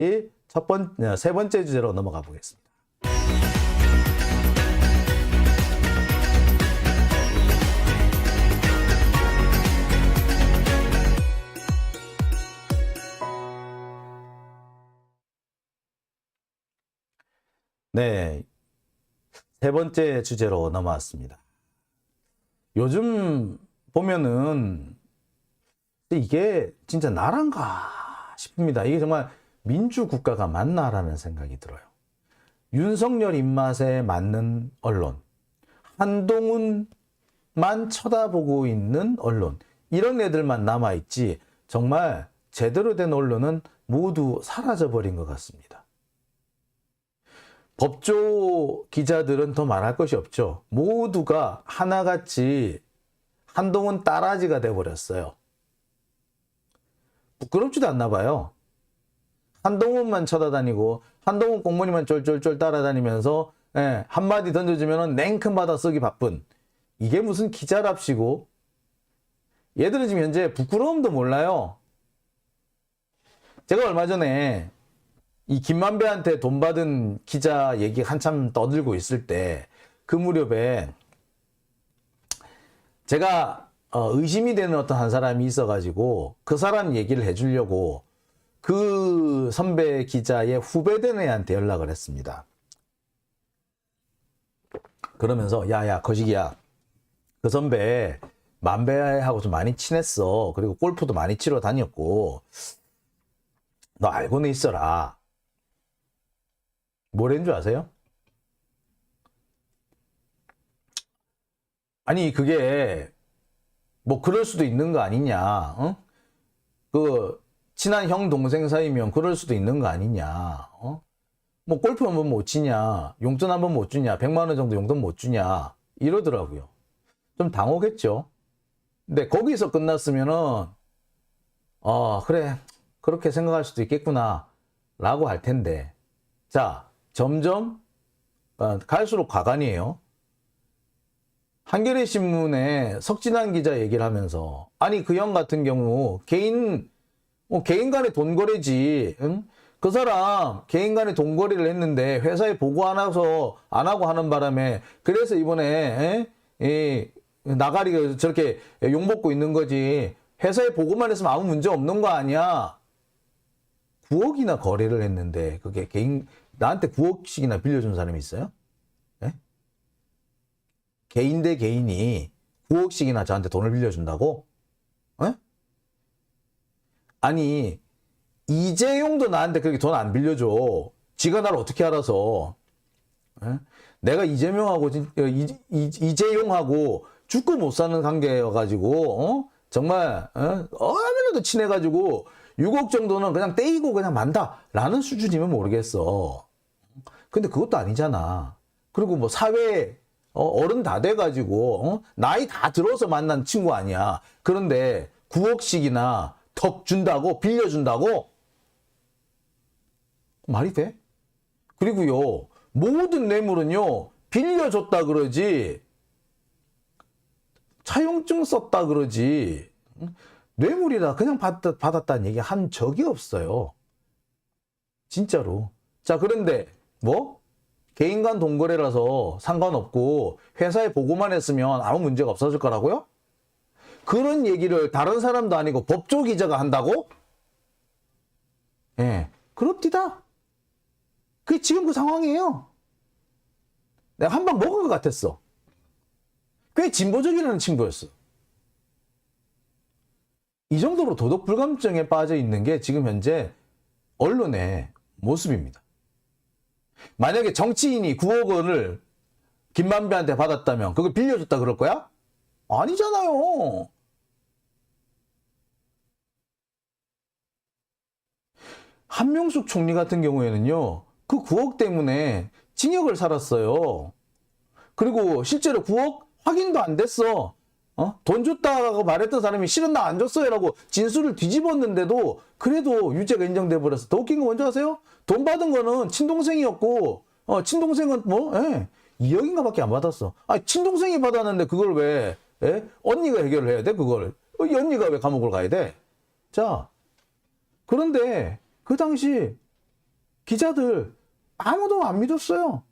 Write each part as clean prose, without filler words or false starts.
세 번째 주제로 넘어가 보겠습니다. 네, 세 번째 주제로 넘어왔습니다. 요즘 보면은 이게 진짜 나란가 싶습니다. 이게 정말 민주국가가 맞나라는 생각이 들어요. 윤석열 입맛에 맞는 언론, 한동훈만 쳐다보고 있는 언론, 이런 애들만 남아있지 정말 제대로 된 언론은 모두 사라져버린 것 같습니다. 법조 기자들은 더 말할 것이 없죠. 모두가 하나같이 한동훈 따라지가 돼버렸어요. 부끄럽지도 않나 봐요. 한동훈만 쳐다다니고 한동훈 공무원만 쫄쫄쫄 따라다니면서 한마디 던져주면 냉큼 받아 쓰기 바쁜, 이게 무슨 기자랍시고 얘들은 지금 현재 부끄러움도 몰라요. 제가 얼마 전에 이 김만배한테 돈 받은 기자 얘기 한참 떠들고 있을 때 그 무렵에 제가 의심이 되는 어떤 한 사람이 있어가지고 그 사람 얘기를 해주려고 그 선배 기자의 후배된 애한테 연락을 했습니다. 그러면서 야야 거시기야, 그 선배 만배하고 좀 많이 친했어. 그리고 골프도 많이 치러 다녔고 너 알고는 있어라. 뭐랬는 줄 아세요? 아니 그게 뭐 그럴 수도 있는 거 아니냐, 어? 그 친한 형 동생 사이면 그럴 수도 있는 거 아니냐, 어? 뭐 골프 한번 못 치냐, 용돈 한번 못 주냐, 100만 원 정도 용돈 못 주냐 이러더라고요. 좀 당혹했죠. 근데 거기서 끝났으면은 그래 그렇게 생각할 수도 있겠구나 라고 할 텐데, 자 점점 갈수록 과간이에요. 한겨레 신문에 석진환 기자 얘기를 하면서 아니 그 형 같은 경우 개인 간의 돈 거래지, 응? 그 사람 개인 간의 돈 거래를 했는데 회사에 보고 안 하고 하는 바람에 그래서 이번에 나가리가 저렇게 욕먹고 있는 거지, 회사에 보고만 했으면 아무 문제 없는 거 아니야. 9억이나 거래를 했는데 그게 나한테 9억씩이나 빌려준 사람이 있어요? 예? 개인 대 개인이 9억씩이나 저한테 돈을 빌려준다고? 예? 아니 이재용도 나한테 그렇게 돈 안 빌려줘. 지가 나를 어떻게 알아서. 예? 내가 이재용하고 죽고 못 사는 관계여가지고 정말 얼마나도 친해가지고 6억 정도는 그냥 떼이고 그냥 만다라는 수준이면 모르겠어. 근데 그것도 아니잖아. 그리고 뭐 사회 어른 다 돼가지고 나이 다 들어서 만난 친구 아니야. 그런데 9억씩이나 턱 준다고, 빌려준다고? 말이 돼? 그리고요 모든 뇌물은요 빌려줬다 그러지 차용증 썼다 그러지 뇌물이라 그냥 받았다는 얘기 한 적이 없어요. 진짜로. 자 그런데 뭐 개인 간 돈거래라서 상관없고 회사에 보고만 했으면 아무 문제가 없어질 거라고요? 그런 얘기를 다른 사람도 아니고 법조 기자가 한다고? 예, 그렇디다. 그게 지금 그 상황이에요. 내가 한 방 먹은 것 같았어. 꽤 진보적이라는 친구였어. 이 정도로 도덕 불감증에 빠져 있는 게 지금 현재 언론의 모습입니다. 만약에 정치인이 9억 원을 김만배한테 받았다면 그걸 빌려줬다 그럴 거야? 아니잖아요. 한명숙 총리 같은 경우에는요 그 9억 때문에 징역을 살았어요. 그리고 실제로 9억 확인도 안 됐어. 돈 줬다고 말했던 사람이 실은 나 안 줬어요 라고 진술을 뒤집었는데도 그래도 유죄가 인정돼 버렸어. 더 웃긴 건 뭔지 아세요? 돈 받은 거는 친동생이었고 친동생은 뭐 2억인가 밖에 안 받았어. 아니 친동생이 받았는데 그걸 왜 언니가 해결을 해야 돼? 그걸 이 언니가 왜 감옥을 가야 돼? 자 그런데 그 당시 기자들 아무도 안 믿었어요.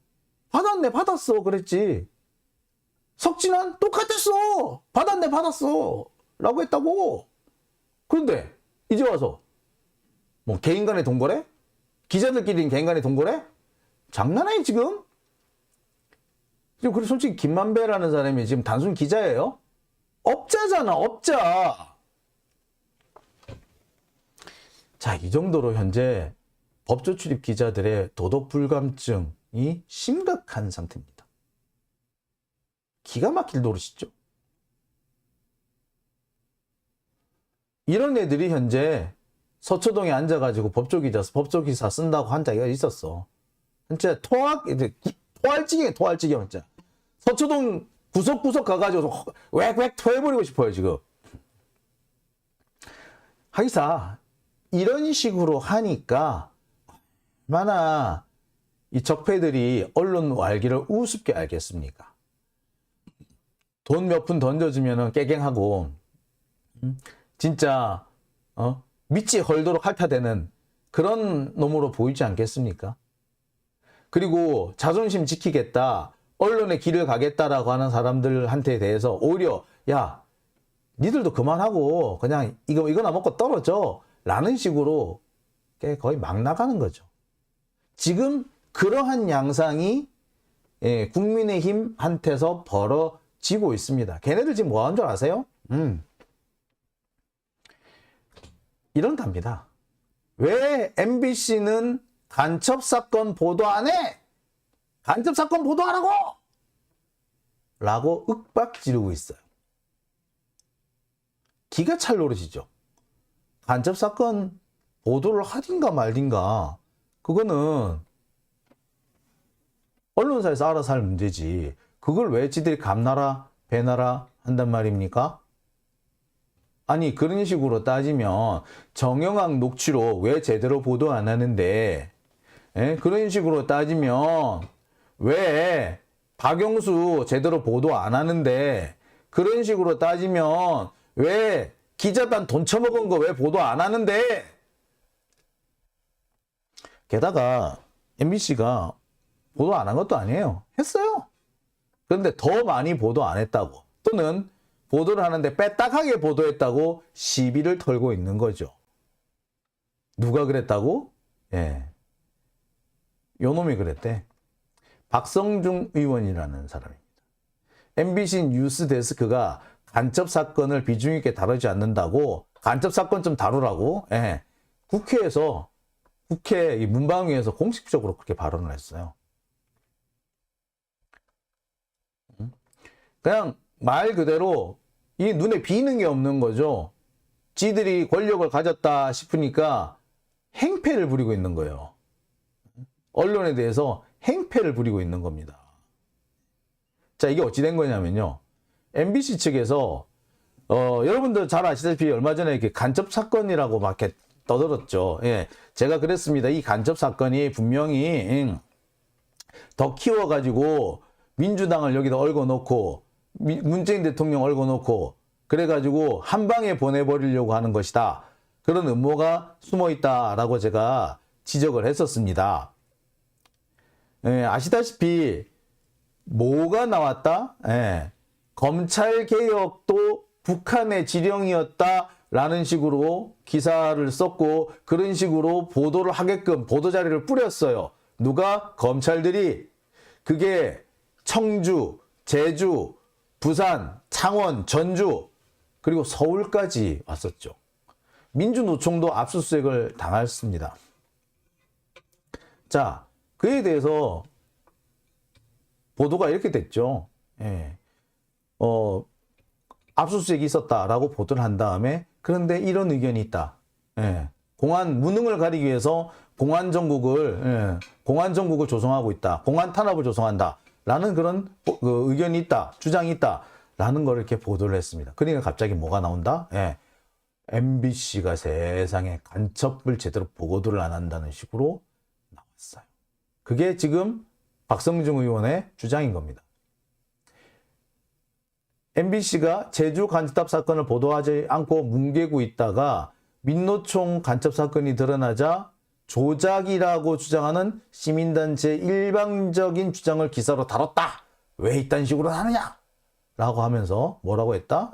받았네, 받았어. 그랬지. 석진환 똑같았어. 받았네, 받았어. 라고 했다고. 그런데 이제 와서 뭐 개인 간의 동거래? 기자들끼리는 개인 간의 동거래? 장난해 지금? 지금 그리고 솔직히 김만배라는 사람이 지금 단순 기자예요? 업자잖아, 업자. 자, 이 정도로 현재 법조 출입 기자들의 도덕 불감증이 심각한 상태입니다. 기가 막힐 노릇이죠. 이런 애들이 현재 서초동에 앉아가지고 법조기사 쓴다고 한 자기가 있었어. 진짜 토할지게 진짜. 서초동 구석구석 가가지고 웩웩 토해버리고 싶어요, 지금. 하기사 이런 식으로 하니까 얼마나 이 적폐들이 언론 알기를 우습게 알겠습니까? 돈 몇 푼 던져주면은 깨갱하고 진짜 밑이 헐도록 핥아대는 그런 놈으로 보이지 않겠습니까? 그리고 자존심 지키겠다, 언론의 길을 가겠다라고 하는 사람들한테 대해서 오히려 야, 니들도 그만하고 그냥 이거나 먹고 떨어져 라는 식으로 거의 막 나가는 거죠. 지금 그러한 양상이 국민의힘한테서 벌어지고 있습니다. 걔네들 지금 뭐 하는 줄 아세요? 이런답니다. 왜 MBC는 간첩사건 보도 안 해? 간첩사건 보도하라고! 라고 윽박 지르고 있어요. 기가 찰 노릇이죠. 간첩사건 보도를 하든가 말든가 그거는 언론사에서 알아서 할 문제지, 그걸 왜 지들이 감나라 배나라 한단 말입니까? 아니, 그런 식으로 따지면 정영학 녹취로 왜 제대로 보도 안 하는데, 그런 식으로 따지면 왜 박영수 제대로 보도 안 하는데, 그런 식으로 따지면 왜 기자단 돈 처먹은 거 왜 보도 안 하는데. 게다가 MBC가 보도 안 한 것도 아니에요. 했어요. 그런데 더 많이 보도 안 했다고, 또는 보도를 하는데 빼딱하게 보도했다고 시비를 털고 있는 거죠. 누가 그랬다고? 예, 요 놈이 그랬대. 박성중 의원이라는 사람입니다. MBC 뉴스 데스크가 간첩 사건을 비중 있게 다루지 않는다고, 간첩 사건 좀 다루라고, 국회에서, 국회 문방위에서 공식적으로 그렇게 발언을 했어요. 그냥 말 그대로 이 눈에 비는 게 없는 거죠. 지들이 권력을 가졌다 싶으니까 행패를 부리고 있는 거예요. 언론에 대해서 행패를 부리고 있는 겁니다. 자, 이게 어찌 된 거냐면요, MBC 측에서 여러분들 잘 아시다시피 얼마 전에 이렇게 간첩 사건이라고 막 이렇게 떠들었죠. 예, 제가 그랬습니다. 이 간첩 사건이 분명히 더 키워가지고 민주당을 여기다 얽어놓고 문재인 대통령 얽어놓고 그래가지고 한 방에 보내버리려고 하는 것이다, 그런 음모가 숨어있다라고 제가 지적을 했었습니다. 아시다시피 뭐가 나왔다? 검찰개혁도 북한의 지령이었다라는 식으로 기사를 썼고, 그런 식으로 보도를 하게끔 보도자료를 뿌렸어요. 누가? 검찰들이. 그게 청주, 제주, 부산, 창원, 전주, 그리고 서울까지 왔었죠. 민주노총도 압수수색을 당했습니다. 자, 그에 대해서 보도가 이렇게 됐죠. 압수수색이 있었다라고 보도를 한 다음에, 그런데 이런 의견이 있다. 공안 무능을 가리기 위해서 공안 정국을 조성하고 있다. 공안 탄압을 조성한다. 라는 그런 의견이 있다. 주장이 있다. 라는 걸 이렇게 보도를 했습니다. 그러니까 갑자기 뭐가 나온다? MBC가 세상에 간첩을 제대로 보도를 안 한다는 식으로 나왔어요. 그게 지금 박성중 의원의 주장인 겁니다. MBC가 제주 간첩 사건을 보도하지 않고 뭉개고 있다가 민노총 간첩 사건이 드러나자 조작이라고 주장하는 시민단체의 일방적인 주장을 기사로 다뤘다. 왜 이딴 식으로 하느냐? 라고 하면서 뭐라고 했다?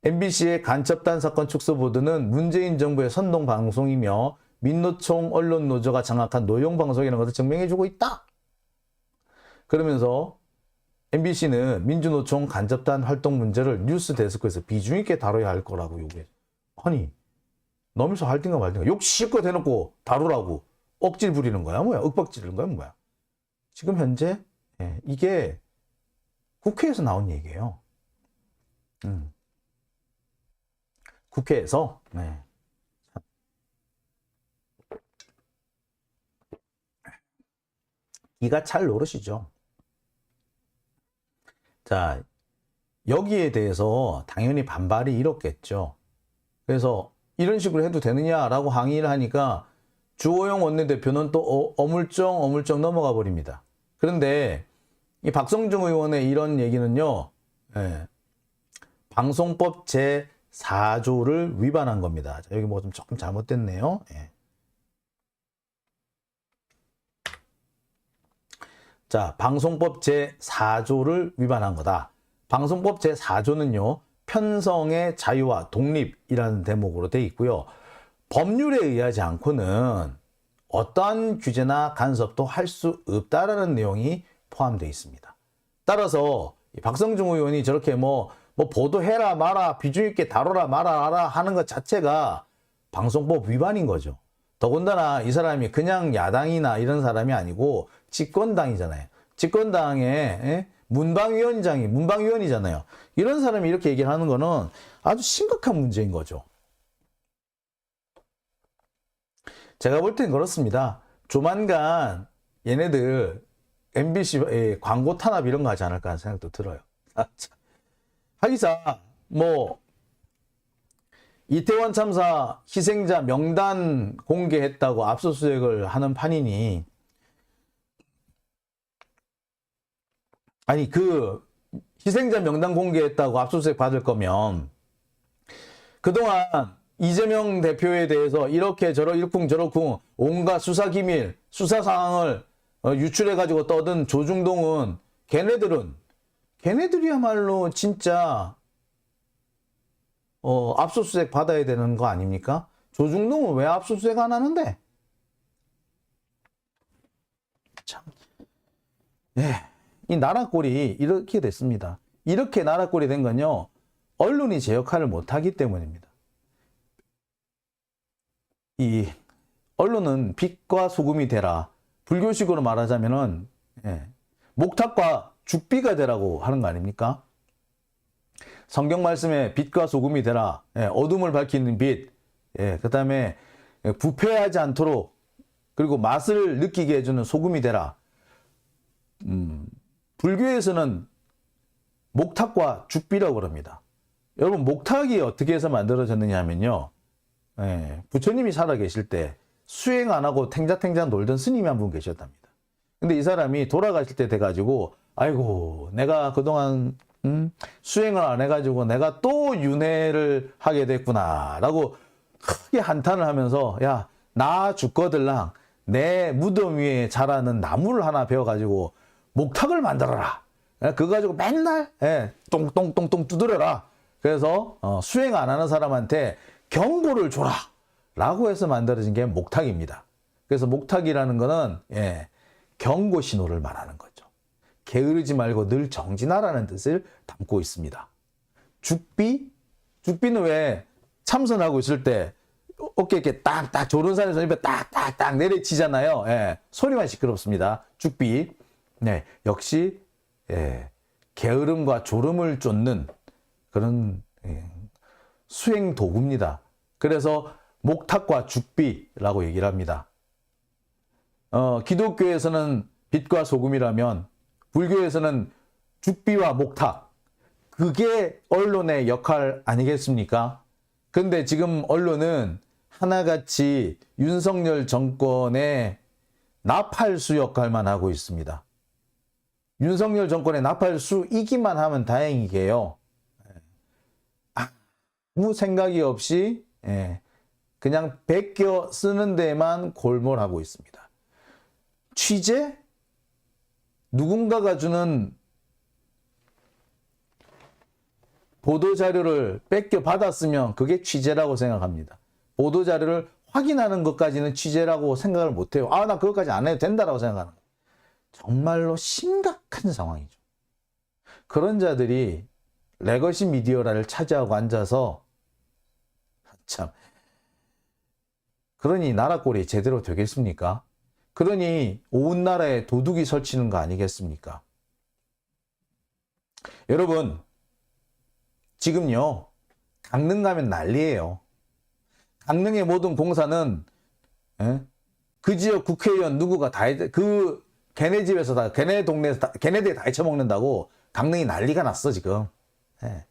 MBC의 간첩단 사건 축소 보도는 문재인 정부의 선동 방송이며 민노총 언론노조가 장악한 노용 방송이라는 것을 증명해주고 있다. 그러면서 MBC는 민주노총 간접단 활동 문제를 뉴스 데스크에서 비중 있게 다뤄야 할 거라고 요구해. 아니, 너면서 할든가 말든가 욕 실컷 해놓고 다루라고 억질 부리는 거야 뭐야? 윽박지르는 거야 뭐야? 지금 현재 이게 국회에서 나온 얘기예요. 국회에서 기가 찰 노릇이죠. 자, 여기에 대해서 당연히 반발이 일었겠죠. 그래서 이런 식으로 해도 되느냐라고 항의를 하니까 주호영 원내대표는 또 어물쩡 넘어가 버립니다. 그런데 이 박성중 의원의 이런 얘기는요, 방송법 제4조를 위반한 겁니다. 자, 여기 뭐 좀 조금 잘못됐네요. 자, 방송법 제4조를 위반한 거다. 방송법 제4조는요, 편성의 자유와 독립이라는 대목으로 되어 있고요. 법률에 의하지 않고는 어떠한 규제나 간섭도 할 수 없다라는 내용이 포함되어 있습니다. 따라서 박성중 의원이 저렇게 뭐 보도해라 마라, 비중 있게 다뤄라 말아라 하는 것 자체가 방송법 위반인 거죠. 더군다나 이 사람이 그냥 야당이나 이런 사람이 아니고 집권당이잖아요. 집권당의 문방위원이잖아요. 이런 사람이 이렇게 얘기를 하는 거는 아주 심각한 문제인 거죠. 제가 볼 땐 그렇습니다. 조만간 얘네들 MBC 광고 탄압 이런 거 하지 않을까 하는 생각도 들어요. 하기사 이태원 참사 희생자 명단 공개했다고 압수수색을 하는 판이니, 아니 그 희생자 명단 공개했다고 압수수색 받을 거면 그동안 이재명 대표에 대해서 이렇게 이러쿵저러쿵 온갖 수사 기밀, 수사 상황을 유출해가지고 떠든 조중동은 걔네들이야말로 진짜 압수수색 받아야 되는 거 아닙니까? 조중동은 왜 압수수색 안 하는데? 참, 이 나라꼴이 이렇게 됐습니다. 이렇게 나라꼴이 된 건요, 언론이 제 역할을 못하기 때문입니다. 이 언론은 빛과 소금이 되라. 불교식으로 말하자면은 목탁과 죽비가 되라고 하는 거 아닙니까? 성경 말씀에 빛과 소금이 되라. 어둠을 밝히는 빛. 그 다음에 부패하지 않도록, 그리고 맛을 느끼게 해주는 소금이 되라. 불교에서는 목탁과 죽비라고 그럽니다. 여러분, 목탁이 어떻게 해서 만들어졌느냐 하면요, 부처님이 살아계실 때 수행 안 하고 탱자탱자 놀던 스님이 한 분 계셨답니다. 근데 이 사람이 돌아가실 때 돼가지고, 아이고, 내가 그동안 수행을 안 해가지고 내가 또 윤회를 하게 됐구나 라고 크게 한탄을 하면서, 야, 나 죽거들랑 내 무덤 위에 자라는 나무를 하나 베어가지고 목탁을 만들어라. 그거 가지고 맨날 똥똥똥똥 두드려라. 그래서 수행 안 하는 사람한테 경고를 줘라 라고 해서 만들어진 게 목탁입니다. 그래서 목탁이라는 거는 경고 신호를 말하는 거죠. 게으르지 말고 늘 정진하라는 뜻을 담고 있습니다. 죽비는 왜 참선하고 있을 때 어깨 이렇게 딱딱 조른산에서 입에 딱딱딱 내리치잖아요. 소리만 시끄럽습니다. 죽비. 역시 게으름과 졸음을 쫓는 그런 수행 도구입니다. 그래서 목탁과 죽비라고 얘기를 합니다. 기독교에서는 빛과 소금이라면 불교에서는 죽비와 목탁, 그게 언론의 역할 아니겠습니까? 근데 지금 언론은 하나같이 윤석열 정권의 나팔수 역할만 하고 있습니다. 윤석열 정권의 나팔수이기만 하면 다행이게요. 아무 생각이 없이 예, 그냥 베껴 쓰는 데만 골몰하고 있습니다. 취재? 누군가가 주는 보도자료를 뺏겨 받았으면 그게 취재라고 생각합니다. 보도자료를 확인하는 것까지는 취재라고 생각을 못해요. 아, 나 그것까지 안 해도 된다라고 생각하는 거예요. 정말로 심각한 상황이죠. 그런 자들이 레거시 미디어를 차지하고 앉아서 참, 그러니 나라 꼴이 제대로 되겠습니까? 그러니 온 나라에 도둑이 설치는 거 아니겠습니까? 여러분, 지금요, 강릉 가면 난리예요. 강릉의 모든 공사는 그 지역 국회의원 누구가 다 그 걔네 집에서 다 걔네 동네에서 다 걔네들이 다 헤쳐먹는다고 강릉이 난리가 났어 지금. 예.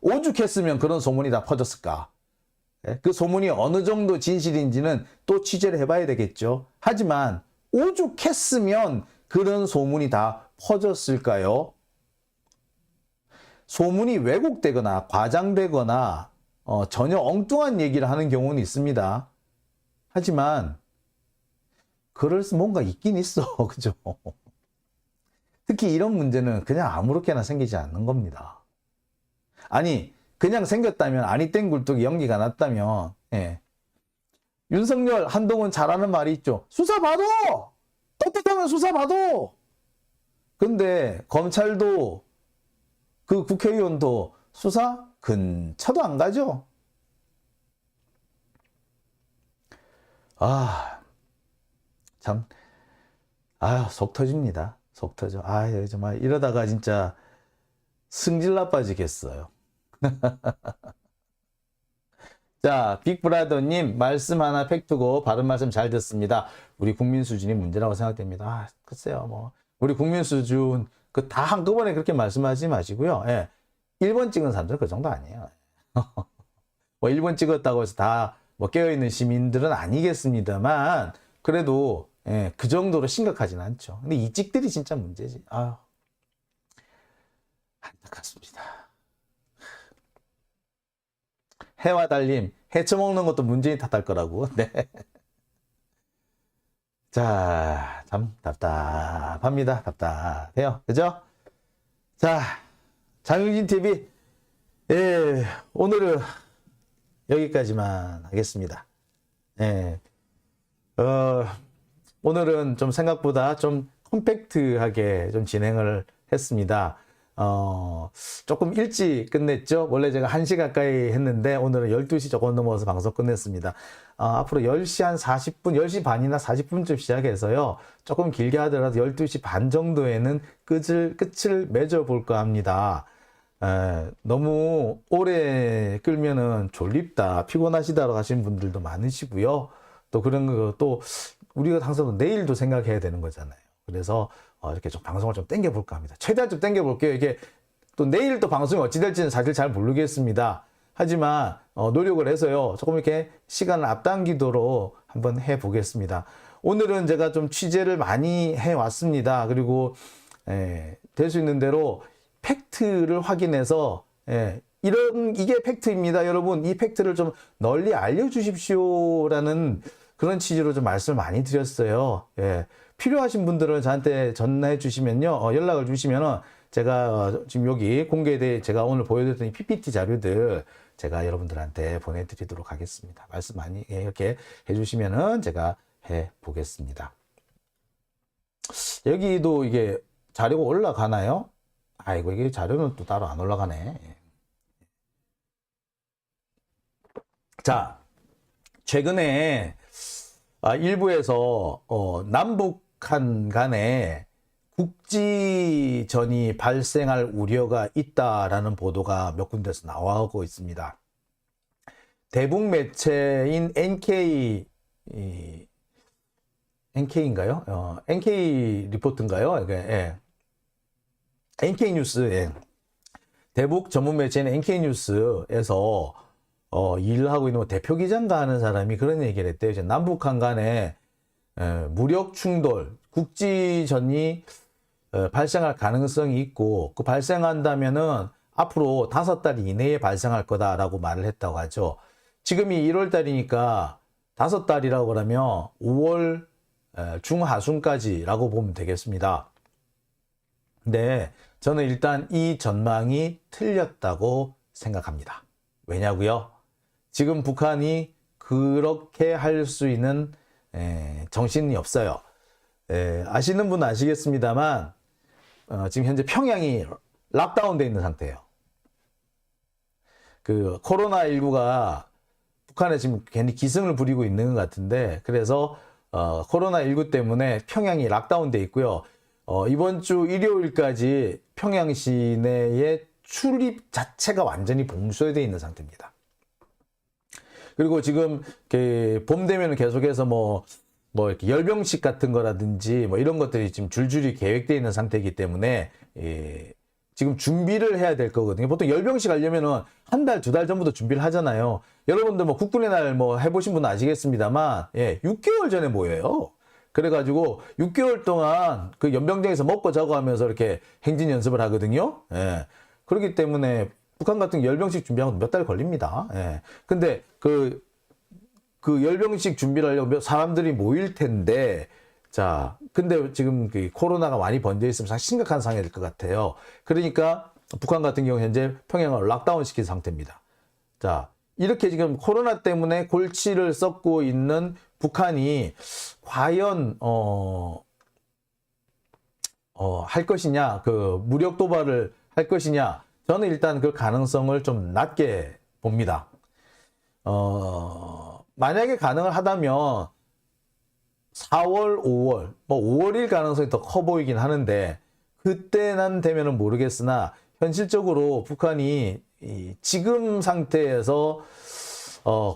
오죽했으면 그런 소문이 다 퍼졌을까. 예. 그 소문이 어느 정도 진실인지는 또 취재를 해봐야 되겠죠. 하지만 오죽했으면 그런 소문이 다 퍼졌을까요? 소문이 왜곡되거나 과장되거나 전혀 엉뚱한 얘기를 하는 경우는 있습니다. 하지만 그럴 수 뭔가 있긴 있어. 그죠? 특히 이런 문제는 그냥 아무렇게나 생기지 않는 겁니다. 아니, 그냥 생겼다면 아니 땡 굴뚝이 연기가 났다면 예. 윤석열, 한동훈 잘하는 말이 있죠. 수사봐도! 떳떳하면 수사봐도! 근데 검찰도 그 국회의원도 수사 근처도 안 가죠. 아, 참, 속 터집니다. 속 터져. 정말 이러다가 진짜 승질 나빠지겠어요. 자, 빅브라더님 말씀 하나 팩트고 바른 말씀 잘 듣습니다. 우리 국민 수준이 문제라고 생각됩니다. 글쎄요, 뭐 우리 국민 수준 그 다 한꺼번에 그렇게 말씀하지 마시고요. 예. 1번 찍은 사람들은 그 정도 아니에요. 뭐 1번 찍었다고 해서 다 뭐 깨어있는 시민들은 아니겠습니다만 그래도 예, 그 정도로 심각하진 않죠. 근데 이 찍들이 진짜 문제지. 안타깝습니다. 해와 달님, 헤쳐먹는 것도 문재인 탓할 거라고. 네. 자, 참 답답합니다. 답답해요. 그죠? 자, 장윤진 TV, 예, 오늘은 여기까지만 하겠습니다. 예, 오늘은 좀 생각보다 좀 컴팩트하게 좀 진행을 했습니다. 조금 일찍 끝냈죠. 원래 제가 1시 가까이 했는데 오늘은 12시 조금 넘어서 방송 끝냈습니다. 앞으로 10시 한 40분, 10시 반이나 40분쯤 시작해서요. 조금 길게 하더라도 12시 반 정도에는 끝을 맺어볼까 합니다. 너무 오래 끌면은 졸립다, 피곤하시다라고 하시는 분들도 많으시고요. 또 그런 거, 또 우리가 항상 내일도 생각해야 되는 거잖아요. 그래서 이렇게 좀 방송을 좀 땡겨볼까 합니다. 최대한 좀 땡겨볼게요. 이게 또 내일 또 방송이 어찌 될지는 사실 잘 모르겠습니다. 하지만 노력을 해서요. 조금 이렇게 시간을 앞당기도록 한번 해보겠습니다. 오늘은 제가 좀 취재를 많이 해왔습니다. 그리고 될 수 있는 대로 팩트를 확인해서 이게 팩트입니다. 여러분 이 팩트를 좀 널리 알려주십시오라는 그런 취지로 좀 말씀을 많이 드렸어요. 필요하신 분들은 저한테 전화해 주시면요. 연락을 주시면은 제가 지금 여기 공개돼 제가 오늘 보여드렸던 이 PPT 자료들 제가 여러분들한테 보내드리도록 하겠습니다. 말씀 많이 이렇게 해주시면은 제가 해 보겠습니다. 여기도 이게 자료가 올라가나요? 아이고 이게 자료는 또 따로 안 올라가네. 자, 최근에 일부에서 남북한 간에 국지전이 발생할 우려가 있다라는 보도가 몇 군데서 나오고 있습니다. 대북 매체인 NK인가요? NK 리포트인가요? 예. NK 뉴스, 대북 전문 매체인 NK 뉴스에서 일을 하고 있는 대표 기자인가 하는 사람이 그런 얘기를 했대요. 이제 남북한 간에 무력 충돌, 국지전이 발생할 가능성이 있고 그 발생한다면은 앞으로 5달 이내에 발생할 거다라고 말을 했다고 하죠. 지금이 1월 달이니까 5달이라고 그러면 5월 중하순까지라고 보면 되겠습니다. 네, 저는 일단 이 전망이 틀렸다고 생각합니다. 왜냐고요? 지금 북한이 그렇게 할 수 있는 정신이 없어요. 아시는 분은 아시겠습니다만 지금 현재 평양이 락다운되어 있는 상태예요. 그 코로나19가 북한에 지금 괜히 기승을 부리고 있는 것 같은데, 그래서 코로나19 때문에 평양이 락다운되어 있고요. 이번 주 일요일까지 평양 시내의 출입 자체가 완전히 봉쇄되어 있는 상태입니다. 그리고 지금 봄 되면 계속해서 뭐 이렇게 열병식 같은 거라든지 뭐 이런 것들이 지금 줄줄이 계획되어 있는 상태이기 때문에 지금 준비를 해야 될 거거든요. 보통 열병식 하려면은 한 달, 2달 전부터 준비를 하잖아요. 여러분들 뭐 국군의 날 뭐 해보신 분은 아시겠습니다만, 6개월 전에 모여요. 그래가지고 6개월 동안 그 연병장에서 먹고 자고 하면서 이렇게 행진 연습을 하거든요. 그렇기 때문에 북한 같은 열병식 준비하고 몇 달 걸립니다. 근데 그 열병식 준비를 하려면 사람들이 모일 텐데, 자, 근데 지금 그 코로나가 많이 번져 있으면 상당히 심각한 상황이 될 것 같아요. 그러니까 북한 같은 경우 현재 평양을 락다운 시킨 상태입니다. 자, 이렇게 지금 코로나 때문에 골치를 썩고 있는 북한이 과연 할 것이냐, 그 무력 도발을 할 것이냐, 저는 일단 그 가능성을 좀 낮게 봅니다. 만약에 가능을 하다면 4월, 5월, 뭐 5월일 가능성이 더 커 보이긴 하는데, 그때는 되면은 모르겠으나 현실적으로 북한이 지금 상태에서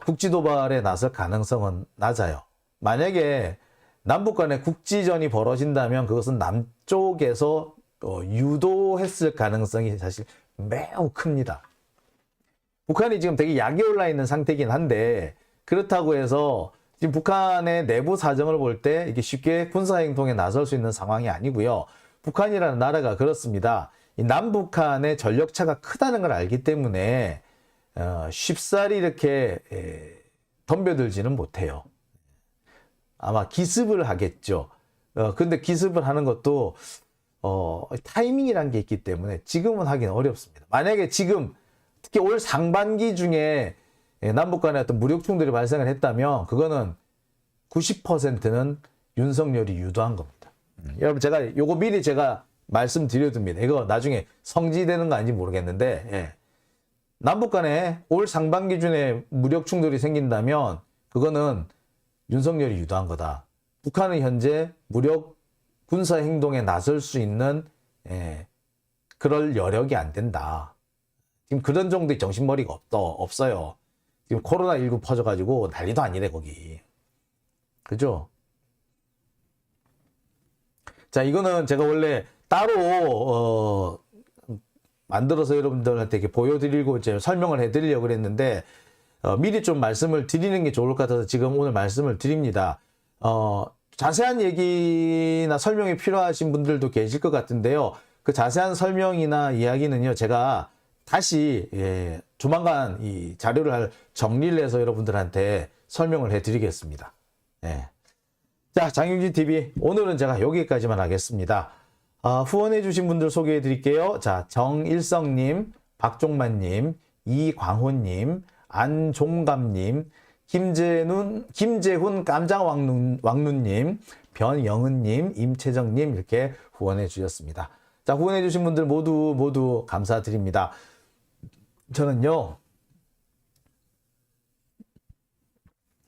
국지 도발에 나설 가능성은 낮아요. 만약에 남북 간의 국지전이 벌어진다면 그것은 남쪽에서 유도했을 가능성이 사실 매우 큽니다. 북한이 지금 되게 약이 올라 있는 상태이긴 한데, 그렇다고 해서 지금 북한의 내부 사정을 볼 때 이게 쉽게 군사행동에 나설 수 있는 상황이 아니고요. 북한이라는 나라가 그렇습니다. 이 남북한의 전력차가 크다는 걸 알기 때문에 쉽사리 이렇게 덤벼들지는 못해요. 아마 기습을 하겠죠. 근데 기습을 하는 것도 타이밍이라는 게 있기 때문에 지금은 하기는 어렵습니다. 만약에 지금 특히 올 상반기 중에 남북 간의 어떤 무력 충돌이 발생을 했다면 그거는 90%는 윤석열이 유도한 겁니다. 여러분, 제가 요거 미리 제가 말씀드려둡니다. 이거 나중에 성지되는 거 아닌지 모르겠는데, 남북 간에 올 상반기 중에 무력 충돌이 생긴다면 그거는 윤석열이 유도한 거다. 북한은 현재 무력 군사 행동에 나설 수 있는 그럴 여력이 안 된다. 지금 그런 정도의 정신머리가 없어요. 지금 코로나19 퍼져가지고 난리도 아니래 거기. 그죠? 자, 이거는 제가 원래 따로 만들어서 여러분들한테 이렇게 보여드리고 이제 설명을 해드리려고 그랬는데 미리 좀 말씀을 드리는 게 좋을 것 같아서 지금 오늘 말씀을 드립니다. 자세한 얘기나 설명이 필요하신 분들도 계실 것 같은데요. 그 자세한 설명이나 이야기는요, 제가 다시 조만간 이 자료를 정리를 해서 여러분들한테 설명을 해드리겠습니다. 자, 장윤진TV 오늘은 제가 여기까지만 하겠습니다. 후원해주신 분들 소개해드릴게요. 자, 정일성님, 박종만님, 이광호님, 안종감님, 김재훈 깜장왕눈님, 변영은님, 임채정님 이렇게 후원해 주셨습니다. 자, 후원해 주신 분들 모두 감사드립니다. 저는요,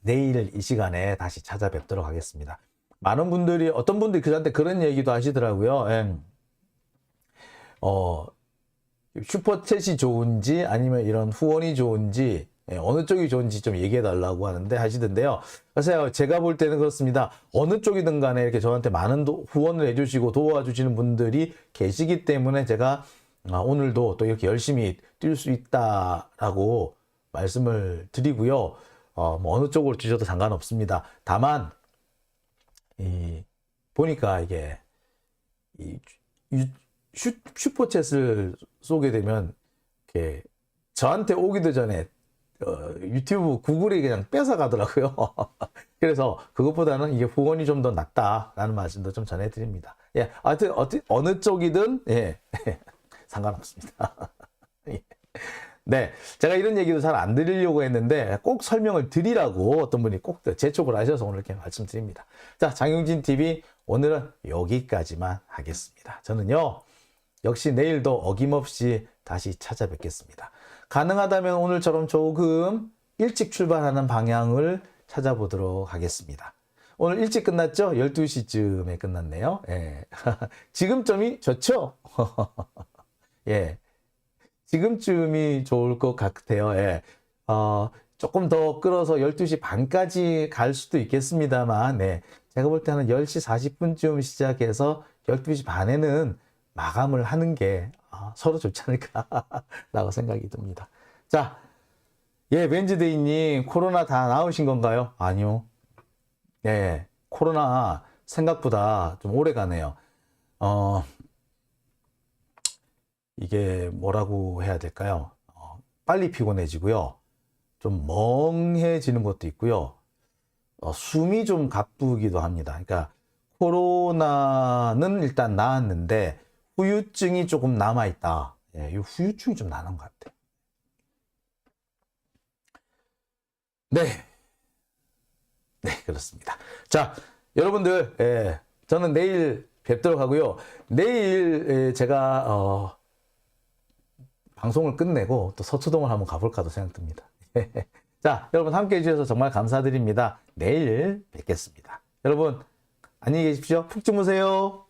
내일 이 시간에 다시 찾아뵙도록 하겠습니다. 많은 분들이, 어떤 분들이 저한테 그런 얘기도 하시더라고요. 슈퍼챗이 좋은지 아니면 이런 후원이 좋은지 어느 쪽이 좋은지 좀 얘기해 달라고 하시던데요. 그래서 제가 볼 때는 그렇습니다. 어느 쪽이든 간에 이렇게 저한테 많은 후원을 해주시고 도와주시는 분들이 계시기 때문에 제가 오늘도 또 이렇게 열심히 뛸 수 있다라고 말씀을 드리고요. 뭐 어느 쪽으로 주셔도 상관없습니다. 다만 보니까 이게 슈퍼챗을 쏘게 되면 이렇게 저한테 오기도 전에 유튜브 구글이 그냥 뺏어가더라고요. 그래서 그것보다는 이게 후원이 좀 더 낫다라는 말씀도 좀 전해드립니다. 예, 하여튼 어느 쪽이든 예, 상관없습니다. 예. 네, 제가 이런 얘기도 잘 안 드리려고 했는데 꼭 설명을 드리라고 어떤 분이 꼭 재촉을 하셔서 오늘 이렇게 말씀드립니다. 자, 장용진 TV 오늘은 여기까지만 하겠습니다. 저는요, 역시 내일도 어김없이 다시 찾아뵙겠습니다. 가능하다면 오늘처럼 조금 일찍 출발하는 방향을 찾아보도록 하겠습니다. 오늘 일찍 끝났죠? 12시쯤에 끝났네요. 예. 지금쯤이 좋죠? 예. 지금쯤이 좋을 것 같아요. 예. 조금 더 끌어서 12시 반까지 갈 수도 있겠습니다만, 네. 제가 볼 때는 10시 40분쯤 시작해서 12시 반에는 마감을 하는 게 서로 좋지 않을까라고 생각이 듭니다. 자, 예, 웬즈데이님, 코로나 다 나으신 건가요? 아니요. 예, 코로나 생각보다 좀 오래 가네요. 이게 뭐라고 해야 될까요? 빨리 피곤해지고요. 좀 멍해지는 것도 있고요. 숨이 좀 가쁘기도 합니다. 그러니까 코로나는 일단 나았는데 후유증이 조금 남아있다. 예, 이 후유증이 좀 나는 것 같아요. 네. 네, 그렇습니다. 자, 여러분들, 예, 저는 내일 뵙도록 하고요. 내일 제가 방송을 끝내고 또 서초동을 한번 가볼까도 생각됩니다. 자, 여러분 함께 해주셔서 정말 감사드립니다. 내일 뵙겠습니다. 여러분, 안녕히 계십시오. 푹 주무세요.